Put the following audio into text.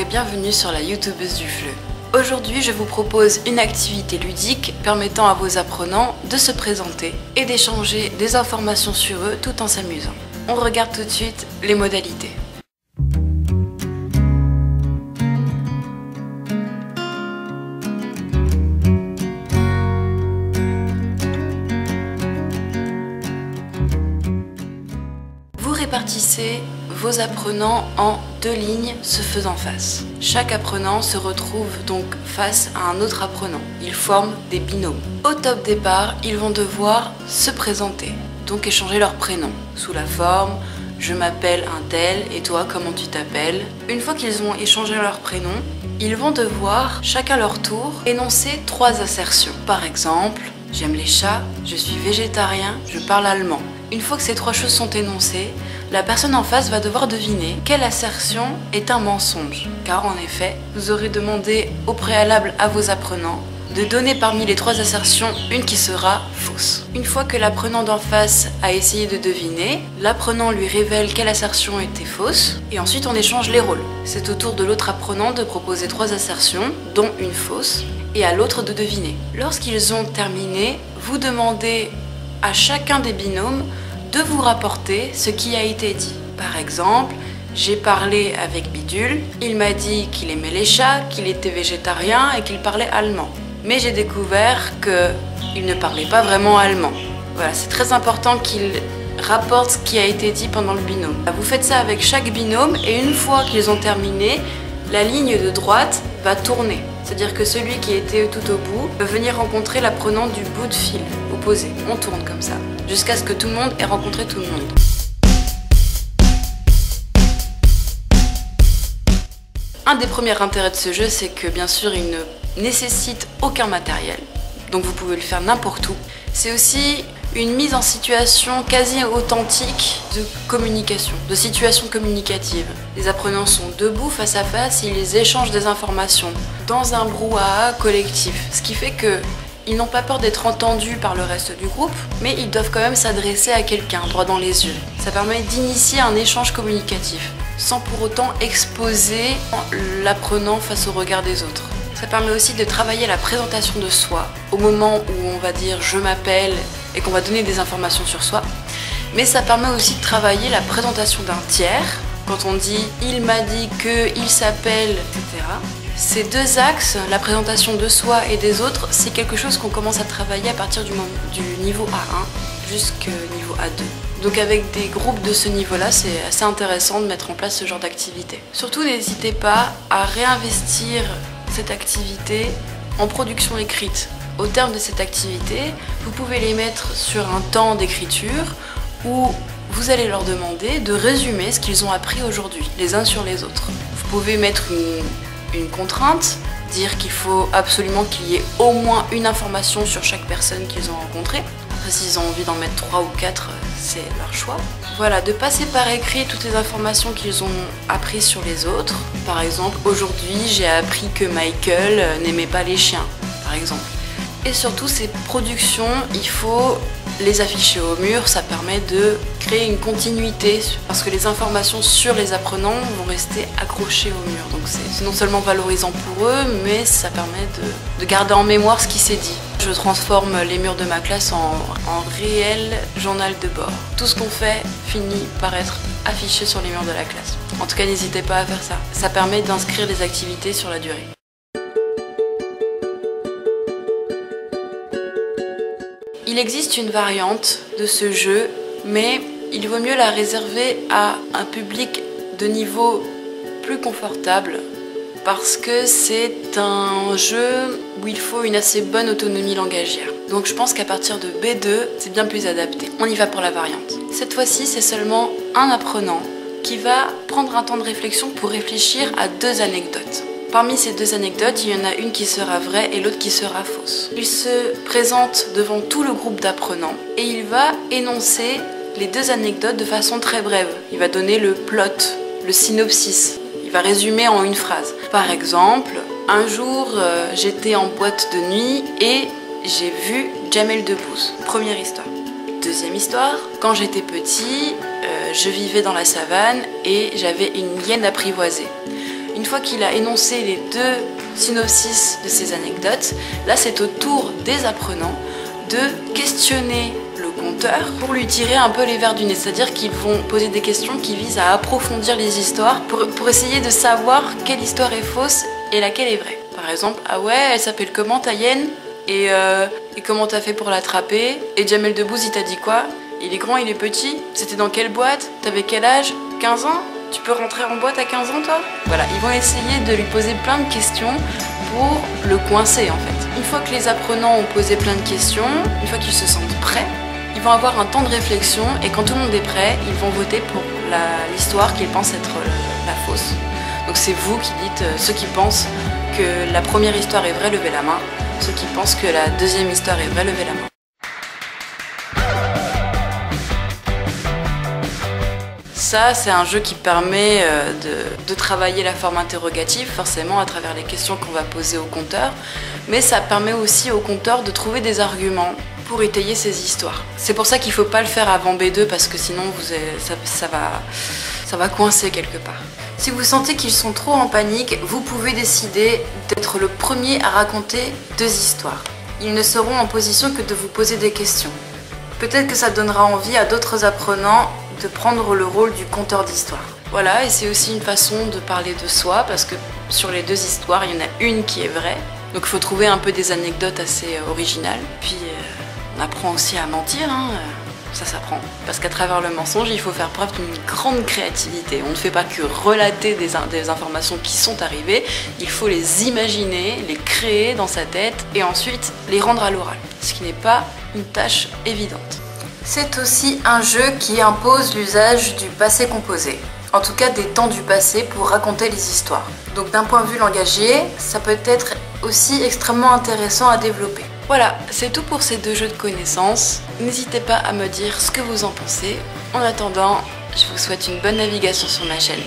et bienvenue sur la YouTubeuse du FLE. Aujourd'hui, je vous propose une activité ludique permettant à vos apprenants de se présenter et d'échanger des informations sur eux tout en s'amusant. On regarde tout de suite les modalités. Vous répartissez vos apprenants en 2 lignes se faisant face. Chaque apprenant se retrouve donc face à un autre apprenant. Ils forment des binômes. Au top départ, ils vont devoir se présenter, donc échanger leur prénom, sous la forme « je m'appelle un tel et toi comment tu t'appelles ». Une fois qu'ils ont échangé leur prénom, ils vont devoir, chacun leur tour, énoncer 3 assertions. Par exemple, « j'aime les chats, je suis végétarien, je parle allemand ». Une fois que ces 3 choses sont énoncées, la personne en face va devoir deviner quelle assertion est un mensonge. Car en effet, vous aurez demandé au préalable à vos apprenants de donner parmi les 3 assertions une qui sera fausse. Une fois que l'apprenant d'en face a essayé de deviner, l'apprenant lui révèle quelle assertion était fausse et ensuite on échange les rôles. C'est au tour de l'autre apprenant de proposer 3 assertions, dont une fausse, et à l'autre de deviner. Lorsqu'ils ont terminé, vous demandez à chacun des binômes de vous rapporter ce qui a été dit. Par exemple, j'ai parlé avec Bidule, il m'a dit qu'il aimait les chats, qu'il était végétarien et qu'il parlait allemand. Mais j'ai découvert qu'il ne parlait pas vraiment allemand. Voilà, c'est très important qu'il rapporte ce qui a été dit pendant le binôme. Vous faites ça avec chaque binôme et une fois qu'ils ont terminé, la ligne de droite va tourner. C'est-à-dire que celui qui était tout au bout peut venir rencontrer l'apprenant du bout de fil opposé. On tourne comme ça, jusqu'à ce que tout le monde ait rencontré tout le monde. Un des premiers intérêts de ce jeu, c'est que bien sûr, il ne nécessite aucun matériel. Donc vous pouvez le faire n'importe où. C'est aussi une mise en situation quasi authentique de communication, de situation communicative. Les apprenants sont debout face à face et ils échangent des informations dans un brouhaha collectif. Ce qui fait qu'ils n'ont pas peur d'être entendus par le reste du groupe, mais ils doivent quand même s'adresser à quelqu'un, droit dans les yeux. Ça permet d'initier un échange communicatif, sans pour autant exposer l'apprenant face au regard des autres. Ça permet aussi de travailler la présentation de soi, au moment où on va dire « je m'appelle » et qu'on va donner des informations sur soi. Mais ça permet aussi de travailler la présentation d'un tiers, quand on dit « il m'a dit que »,« il s'appelle », etc. Ces 2 axes, la présentation de soi et des autres, c'est quelque chose qu'on commence à travailler à partir du niveau A1 jusqu'au niveau A2. Donc avec des groupes de ce niveau-là, c'est assez intéressant de mettre en place ce genre d'activité. Surtout, n'hésitez pas à réinvestir cette activité en production écrite. Au terme de cette activité, vous pouvez les mettre sur un temps d'écriture où vous allez leur demander de résumer ce qu'ils ont appris aujourd'hui, les uns sur les autres. Vous pouvez mettre une contrainte, dire qu'il faut absolument qu'il y ait au moins une information sur chaque personne qu'ils ont rencontrée. Après, s'ils ont envie d'en mettre 3 ou 4, c'est leur choix. Voilà, de passer par écrit toutes les informations qu'ils ont apprises sur les autres. Par exemple, aujourd'hui, j'ai appris que Michael n'aimait pas les chiens, par exemple. Et surtout, ces productions, il faut les afficher au mur, ça permet de créer une continuité parce que les informations sur les apprenants vont rester accrochées au mur. Donc c'est non seulement valorisant pour eux, mais ça permet de garder en mémoire ce qui s'est dit. Je transforme les murs de ma classe en réel journal de bord. Tout ce qu'on fait finit par être affiché sur les murs de la classe. En tout cas, n'hésitez pas à faire ça. Ça permet d'inscrire les activités sur la durée. Il existe une variante de ce jeu, mais il vaut mieux la réserver à un public de niveau plus confortable parce que c'est un jeu où il faut une assez bonne autonomie langagière. Donc je pense qu'à partir de B2, c'est bien plus adapté. On y va pour la variante. Cette fois-ci, c'est seulement un apprenant qui va prendre un temps de réflexion pour réfléchir à 2 anecdotes. Parmi ces 2 anecdotes, il y en a une qui sera vraie et l'autre qui sera fausse. Il se présente devant tout le groupe d'apprenants et il va énoncer les 2 anecdotes de façon très brève. Il va donner le plot, le synopsis. Il va résumer en une phrase. Par exemple, un jour, j'étais en boîte de nuit et j'ai vu Jamel Debbouze. Première histoire. Deuxième histoire, quand j'étais petit, je vivais dans la savane et j'avais une hyène apprivoisée. Une fois qu'il a énoncé les 2 synopsis de ces anecdotes, là c'est au tour des apprenants de questionner le conteur pour lui tirer un peu les vers du nez. C'est-à-dire qu'ils vont poser des questions qui visent à approfondir les histoires pour essayer de savoir quelle histoire est fausse et laquelle est vraie. Par exemple, ah ouais, elle s'appelle comment ta hyène ? Et comment t'as fait pour l'attraper ? Et Jamel Debbouze, il t'a dit quoi ? Il est grand, il est petit ? C'était dans quelle boîte ? T'avais quel âge ? 15 ans ? Tu peux rentrer en boîte à 15 ans, toi ? Voilà, ils vont essayer de lui poser plein de questions pour le coincer, en fait. Une fois que les apprenants ont posé plein de questions, une fois qu'ils se sentent prêts, ils vont avoir un temps de réflexion et quand tout le monde est prêt, ils vont voter pour l'histoire qu'ils pensent être la fausse. Donc c'est vous qui dites, ceux qui pensent que la première histoire est vraie, levez la main. Ceux qui pensent que la deuxième histoire est vraie, levez la main. Ça, c'est un jeu qui permet de travailler la forme interrogative, forcément à travers les questions qu'on va poser au conteur, mais ça permet aussi au conteur de trouver des arguments pour étayer ses histoires. C'est pour ça qu'il ne faut pas le faire avant B2 parce que sinon ça va coincer quelque part. Si vous sentez qu'ils sont trop en panique, vous pouvez décider d'être le premier à raconter 2 histoires. Ils ne seront en position que de vous poser des questions. Peut-être que ça donnera envie à d'autres apprenants de prendre le rôle du conteur d'histoire. Voilà, et c'est aussi une façon de parler de soi parce que sur les 2 histoires, il y en a une qui est vraie. Donc il faut trouver un peu des anecdotes assez originales. Puis on apprend aussi à mentir, hein. Ça s'apprend. Parce qu'à travers le mensonge, il faut faire preuve d'une grande créativité. On ne fait pas que relater des informations qui sont arrivées, il faut les imaginer, les créer dans sa tête et ensuite les rendre à l'oral. Ce qui n'est pas une tâche évidente. C'est aussi un jeu qui impose l'usage du passé composé. En tout cas des temps du passé pour raconter les histoires. Donc d'un point de vue langagier, ça peut être aussi extrêmement intéressant à développer. Voilà, c'est tout pour ces 2 jeux de connaissances. N'hésitez pas à me dire ce que vous en pensez. En attendant, je vous souhaite une bonne navigation sur ma chaîne.